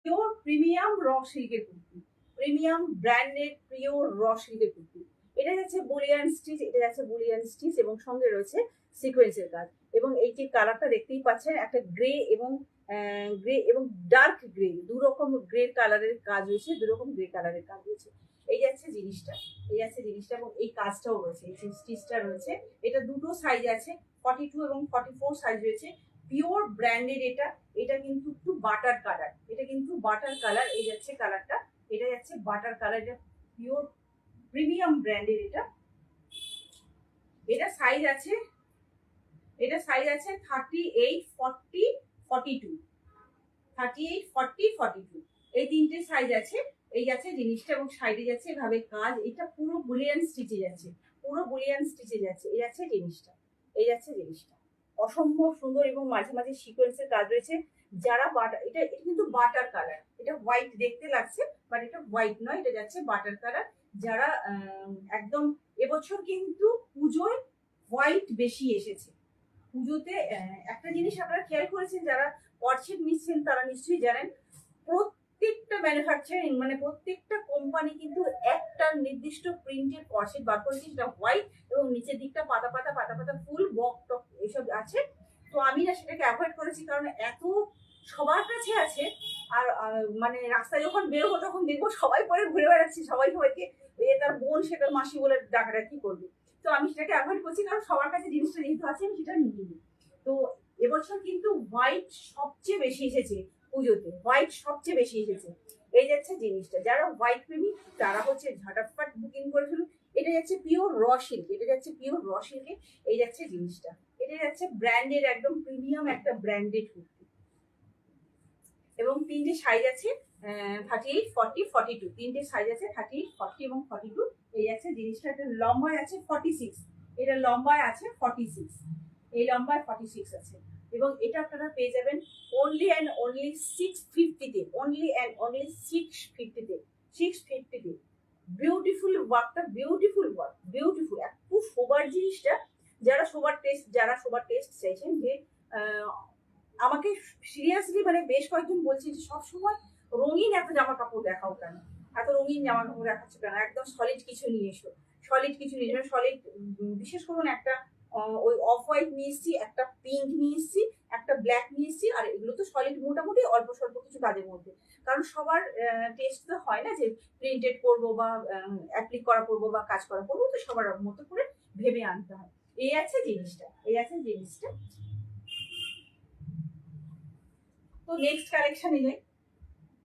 Pure premium র সিল্কের kurti, premium branded pure র সিল্কের কুর্তি। এটা যাচ্ছে বুলিয়ান স্টিচ, এটা যাচ্ছে বুলিয়ান স্টিচ এবং সঙ্গে রয়েছে সিকোয়েন্সের কাজ। এবং এই যে কালারটা দেখতেই পাচ্ছেন, একটা গ্রে এবং ডার্ক গ্রে, দু রকম গ্রে কালারের কাজ রয়েছে, দু রকম গ্রে কালারের কাজ রয়েছে। এই যাচ্ছে জিনিসটা, এই যাচ্ছে জিনিসটা এবং এই কাজটাও রয়েছে, এই যে স্টিচটা রয়েছে। এটা দুটো সাইজ আছে, 42 এবং 44 সাইজ রয়েছে। পিওর ব্র্যান্ডেড এটা। এটা কিন্তু একটু বাটার কালার, এটা কিন্তু বাটার কালার, এই যাচ্ছে কালারটা, এটা যাচ্ছে বাটার কালার। এটা পিওর প্রিমিয়াম ব্র্যান্ডের এটা। এটা সাইজ আছে, এটা সাইজ আছে 38, 40, 42, 38, 40, 42, এই তিনটে সাইজ আছে। এই যাচ্ছে জিনিসটা এবং সাইডে যাচ্ছে এভাবে কাজ। এটা পুরো বুলিয়ান স্টিচে যাচ্ছে, পুরো বুলিয়ান স্টিচে যাচ্ছে। এই যাচ্ছে জিনিসটা, এই যাচ্ছে জিনিসটা, অসম্ভব সুন্দর এবং মাঝে মাঝে সিকোয়েন্সের কাজ রয়েছে। যারা বাটার, এটা এটা কিন্তু বাটার কালার, এটা হোয়াইট দেখতে লাগছে বাট এটা হোয়াইট নয়, এটা যাচ্ছে বাটার কালার। যারা একদম, এবছর কিন্তু পুজোয় হোয়াইট বেশি এসেছে। পুজোতে একটা জিনিস আপনারা খেয়াল করেছেন, যারা কটসেট নিচ্ছেন তারা নিশ্চয়ই জানেন, প্রত্যেকটা ম্যানুফ্যাকচারিং মানে প্রত্যেকটা কোম্পানি কিন্তু একটা নির্দিষ্ট প্রিন্টের কটসেট বার করেছে, সেটা হোয়াইট এবং নিচের দিকটা পাতা পাতা পাতা পাতা ফুল বক টক এসব আছে। তো আমি না সেটাকে অ্যাভয়েড করেছি, কারণ এত সবার কাছে আছে। আর মানে রাস্তায় যখন বেরোবো তখন দেখবো সবাই পরে ঘুরে বেড়াচ্ছে, সবাই সবাইকে এ তার বোন সে তার মাসি বলে ডাকাডাকি করবে। তো আমি সেটাকে অ্যাভয়েড করছি, কারণ সবার কাছে জিনিসটা যেহেতু আছে আমি সেটা নিয়ে নিই। তো এবছর কিন্তু হোয়াইট সবচেয়ে বেশি এসেছে পুজোতে, হোয়াইট সবচেয়ে বেশি এসেছে। এই যাচ্ছে জিনিসটা, যারা হোয়াইট প্রেমী তারা হচ্ছে ঝটাফট বুকিং করে ফেলুন। এটা যাচ্ছে পিওর র সিল্ক, এটা যাচ্ছে পিওর র সিল্কে। এই যাচ্ছে জিনিসটা, এটা যাচ্ছে ব্র্যান্ডেড, একদম প্রিমিয়াম একটা ব্র্যান্ডেড কুর্তি। এবং তিনটে সাইজ আছে, 38, 40, 42, তিনটে সাইজ আছে, 38, 40 এবং 42। এই যাচ্ছে জিনিসটা। এটা লম্বায় আছে 46, এটা লম্বায় আছে 46, এই লম্বায় 46 আছে। এবং এটা আপনারা পেয়ে যাবেন অনলি অ্যান্ড অনলি 650-তে, অনলি অ্যান্ড অনলি 650-তে, 650-তে। বিউটিফুল ওয়ার্কটা, বিউটিফুল ওয়ার্ক, বিউটিফুল একটু শোবার জিনিসটা। যারা শোবার টেস্ট চাইছেন, যে আমাকে সিরিয়াসলি মানে বেশ কয়েকজন বলছে যে সবসময় রঙিন এত জামা কাপড় দেখাও কেন, এত রঙিন জামা কাপড় দেখাচ্ছ কেন, একদম সলিড কিছু নিয়ে এসো, সলিড কিছু নিয়ে এসো। সলিড বিশেষ করুন একটা ওই অফ হোয়াইট নিয়ে এসছি, একটা পিঙ্ক নিয়ে এসছি, একটা ব্ল্যাক নিয়ে এসছি। আর এগুলো তো সলিড মোটামুটি অল্প স্বল্প কিছু কাজের মধ্যে, কারণ সবার টেস্ট তো হয় না যে প্রিন্টেড করবো বা অ্যাপ্লিক করা করবো বা কাজ করা করবো, তো সবার মতো করে ভেবে আনতে হয়। এই আছে জিনিসটা, এই আছে জিনিসটা। তো নেক্সট কালেকশনে যাই।